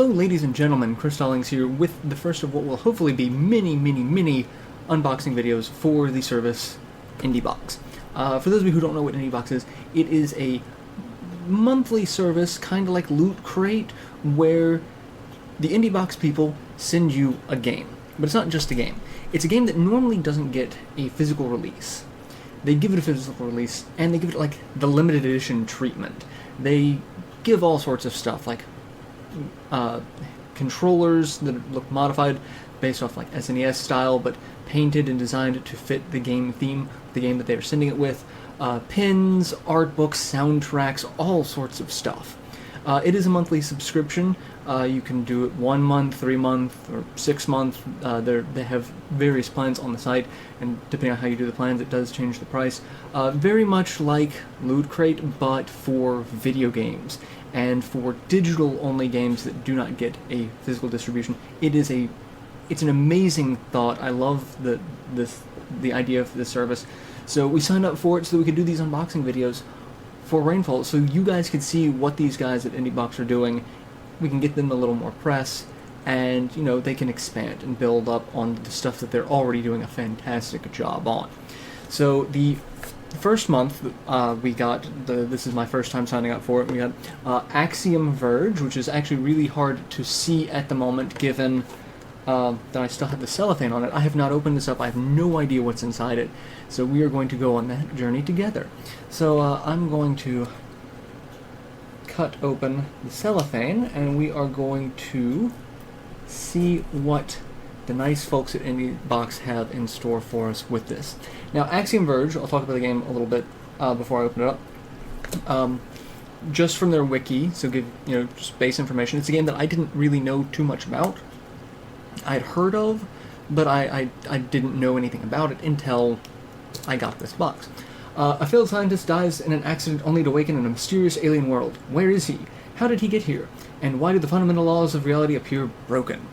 Hello ladies and gentlemen, Chris Stallings here with the first of what will hopefully be many unboxing videos for the service Indiebox. For those of you who don't know what Indiebox is, it is a monthly service, kind of like Loot Crate, where the Indiebox people send you a game. But it's not just a game. It's a game that normally doesn't get a physical release. They give it a physical release, and they give it like the limited edition treatment. They give all sorts of stuff, like controllers that look modified based off like SNES style, but painted and designed to fit the game theme, the game that they are sending it with, pins, art books, soundtracks, all sorts of stuff. It is a monthly subscription. You can do it 1 month, 3 month, or 6 month. They have various plans on the site, and depending on how you do the plans, it does change the price. Very much like Loot Crate, but for video games and for digital-only games that do not get a physical distribution. It's an amazing thought. I love the idea of this service. So we signed up for it so that we could do these unboxing videos for Rainfall, so you guys can see what these guys at Indiebox are doing. We can get them a little more press, and you know, they can expand and build up on the stuff that they're already doing a fantastic job on. So the first month we got this is my first time signing up for it. We got Axiom Verge, which is actually really hard to see at the moment, given that I still have the cellophane on it. I have not opened this up. I have no idea what's inside it. So we are going to go on that journey together. So I'm going to cut open the cellophane, and we are going to see what the nice folks at Indiebox have in store for us with this. Now, Axiom Verge, I'll talk about the game a little bit before I open it up. Just from their wiki, so give just base information. It's a game that I didn't really know too much about. I'd heard of, but I didn't know anything about it until I got this box. A failed scientist dies in an accident only to awaken in a mysterious alien world. Where is he? How did he get here? And why do the fundamental laws of reality appear broken?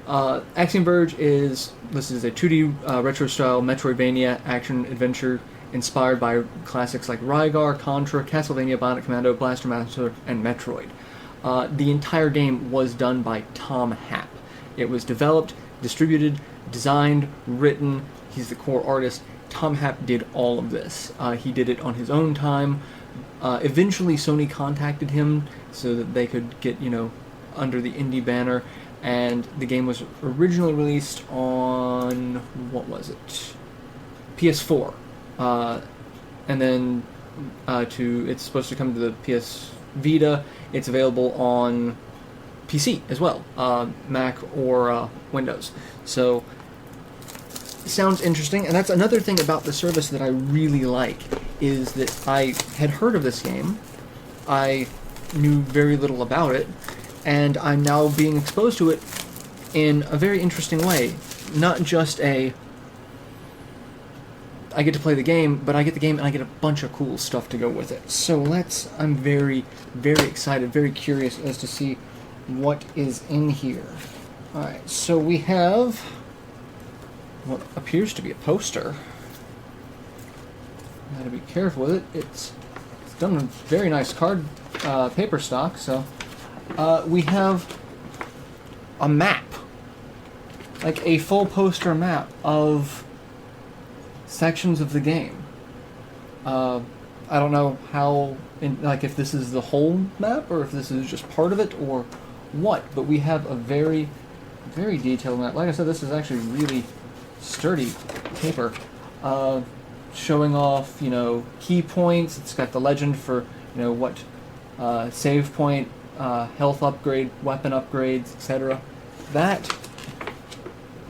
Axiom Verge is listed as a 2D retro-style Metroidvania action-adventure inspired by classics like Rygar, Contra, Castlevania, Bionic Commando, Blaster Master, and Metroid. The entire game was done by Tom Happ. It was developed, distributed, designed, written. He's the core artist. Tom Happ did all of this. He did it on his own time. Eventually Sony contacted him so that they could get, under the indie banner, and the game was originally released on, what was it? PS4. And then it's supposed to come to the PS Vita. It's available on PC as well, Mac or Windows. So sounds interesting, and that's another thing about the service that I really like, is that I had heard of this game, I knew very little about it, and I'm now being exposed to it in a very interesting way. Not just I get to play the game, but I get the game and I get a bunch of cool stuff to go with it. So I'm very excited, very curious as to see what is in here. Alright, so we have what appears to be a poster. Gotta be careful with it. It's done in very nice card paper stock. So we have a map, like a full poster map of sections of the game. I don't know how, if this is the whole map or if this is just part of it or what, but we have a very detailed map. Like I said, this is actually really sturdy paper, showing off key points. It's got the legend for what save point, health upgrade, weapon upgrades, etc. That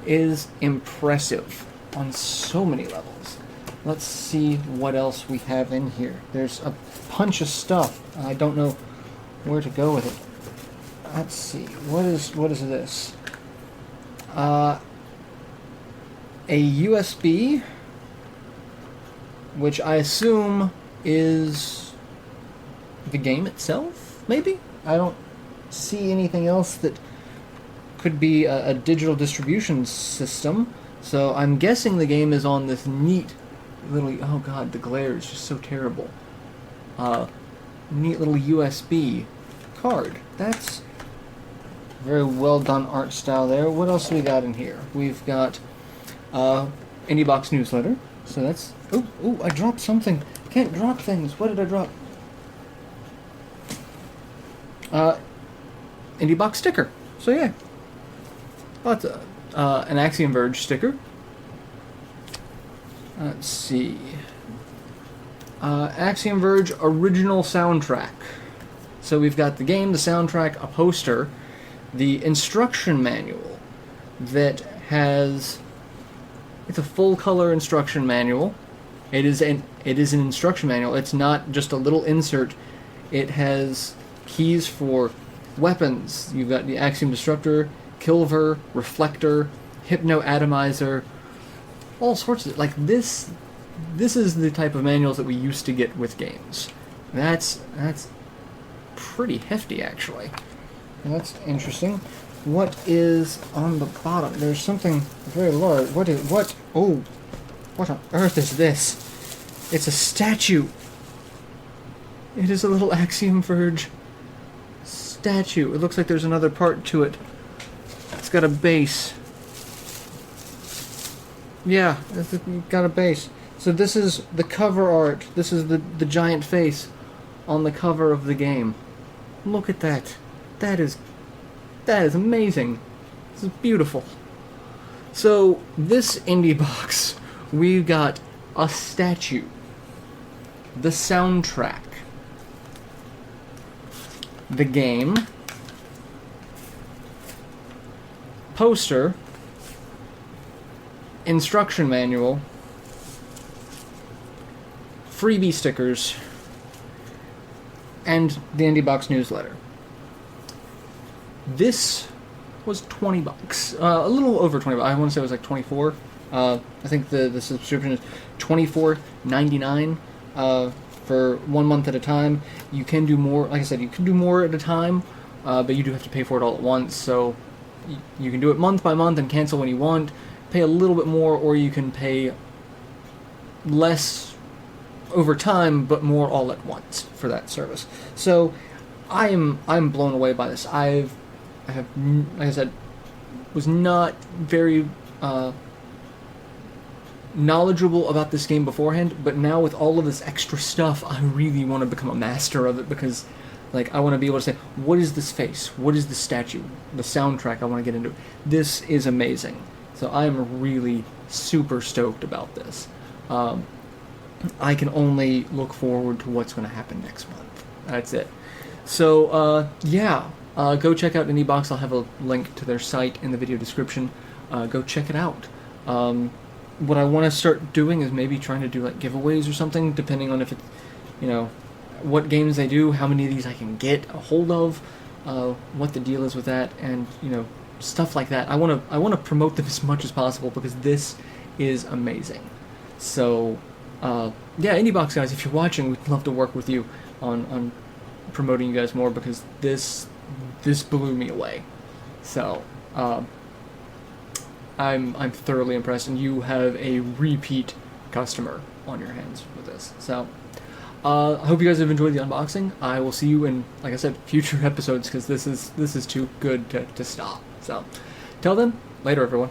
is impressive on so many levels. Let's see what else we have in here. There's a bunch of stuff. I don't know where to go with it. Let's see. What is this? A USB, which I assume is the game itself, maybe? I don't see anything else that could be a digital distribution system, so I'm guessing the game is on this neat little, oh god, the glare is just so terrible, neat little USB card. That's Very well done art style there. What else do we got in here? We've got Indiebox newsletter. So that's... Oh, I dropped something. I can't drop things. What did I drop? Indiebox sticker. So yeah. That's an Axiom Verge sticker. Let's see. Axiom Verge original soundtrack. So we've got the game, the soundtrack, a poster, the instruction manual that has... It's a full-color instruction manual. It is an instruction manual. It's not just a little insert. It has keys for weapons. You've got the Axiom Disruptor, Kilver, Reflector, Hypno-Atomizer, all sorts of... Like, this is the type of manuals that we used to get with games. That's pretty hefty, actually. And that's interesting. What is on the bottom? There's something very large. What? Oh, what on earth is this? It's a statue. It is a little Axiom Verge statue. It looks like there's another part to it. It's got a base. Yeah, it's got a base. So this is the cover art. This is the giant face on the cover of the game. Look at that. That is amazing. This is beautiful. So this Indiebox, we've got a statue, the soundtrack, the game, poster, instruction manual, freebie stickers, and the Indiebox newsletter. This was $20. A little over $20. I want to say it was like 24. I think the subscription is $24.99 for 1 month at a time. You can do more. Like I said, you can do more at a time, but you do have to pay for it all at once. So you can do it month by month and cancel when you want. Pay a little bit more, or you can pay less over time, but more all at once for that service. So I'm blown away by this. I have, like I said, was not very knowledgeable about this game beforehand, but now with all of this extra stuff, I really want to become a master of it, because like I want to be able to say, what is this face? What is the statue? The soundtrack I want to get into. This is amazing. So I'm really super stoked about this. I can only look forward to what's going to happen next month. That's it. So, yeah. Go check out Indiebox. I'll have a link to their site in the video description. Go check it out. What I want to start doing is maybe trying to do like giveaways or something, depending on if it's, what games they do, how many of these I can get a hold of, what the deal is with that, and stuff like that. I want to promote them as much as possible, because this is amazing. So, yeah, Indiebox guys, if you're watching, we'd love to work with you on promoting you guys more, because this blew me away. So, I'm thoroughly impressed, and you have a repeat customer on your hands with this. So, I hope you guys have enjoyed the unboxing. I will see you in, like I said, future episodes, because this is too good to stop. So, till then, later everyone.